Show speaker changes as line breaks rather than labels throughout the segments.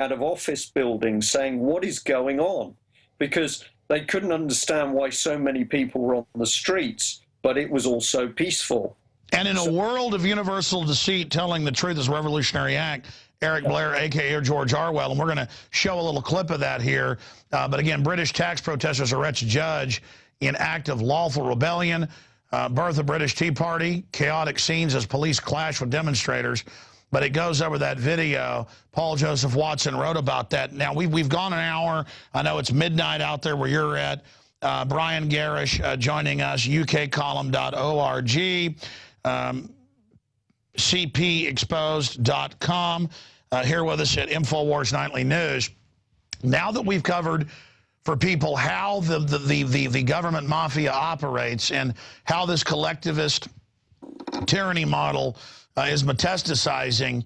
out of office buildings saying, what is going on? Because they couldn't understand why so many people were on the streets, but it was also peaceful.
And in a world of universal deceit, telling the truth is a revolutionary act, Eric Blair, a.k.a. George Orwell, and we're going to show a little clip of that here. But again, British tax protesters arrest judge in act of lawful rebellion, birth of British Tea Party, chaotic scenes as police clash with demonstrators. But it goes over that video. Paul Joseph Watson wrote about that. Now, we've gone an hour. I know it's midnight out there where you're at. Brian Garish joining us, ukcolumn.org. cpexposed.com, here with us at InfoWars Nightly News. Now that we've covered for people how the government mafia operates and how this collectivist tyranny model is metastasizing,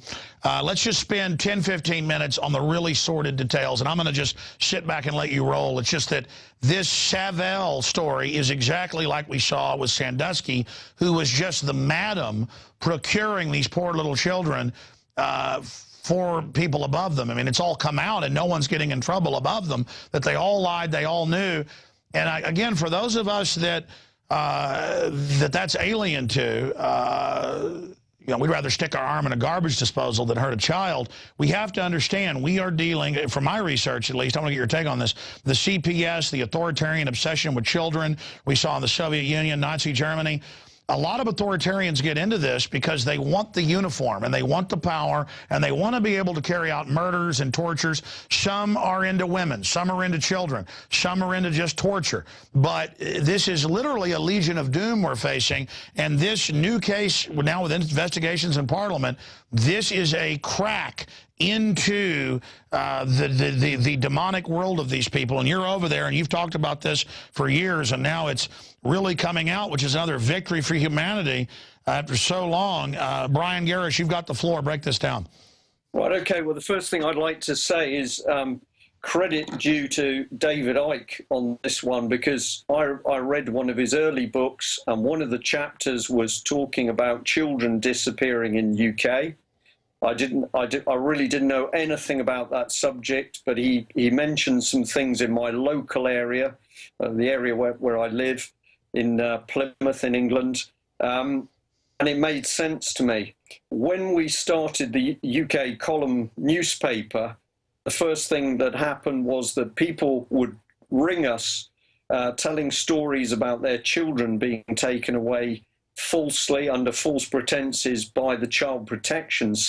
let's just spend 10, 15 minutes on the really sordid details, and I'm going to just sit back and let you roll. It's just that this Savelle story is exactly like we saw with Sandusky, who was just the madam procuring these poor little children for people above them. I mean, it's all come out, and no one's getting in trouble above them, that they all lied, they all knew. And again, for those of us that that's alien to, you know, we'd rather stick our arm in a garbage disposal than hurt a child. We have to understand we are dealing, from my research at least, I want to get your take on this, the CPS, the authoritarian obsession with children we saw in the Soviet Union, Nazi Germany. A lot of authoritarians get into this because they want the uniform and they want the power and they want to be able to carry out murders and tortures. Some are into women, some are into children, some are into just torture. But this is literally a legion of doom we're facing, and this new case, now with investigations in Parliament, this is a crack into the demonic world of these people. And you're over there, and you've talked about this for years, and now it's really coming out, which is another victory for humanity after so long. Brian Garish, you've got the floor. Break this down.
Right, okay. Well, the first thing I'd like to say is credit due to David Icke on this one, because I read one of his early books, and one of the chapters was talking about children disappearing in UK. I really didn't know anything about that subject, but he mentioned some things in my local area, the area where I live, in Plymouth in England, and it made sense to me. When we started the UK column newspaper, the first thing that happened was that people would ring us telling stories about their children being taken away falsely under false pretenses by the child protection system.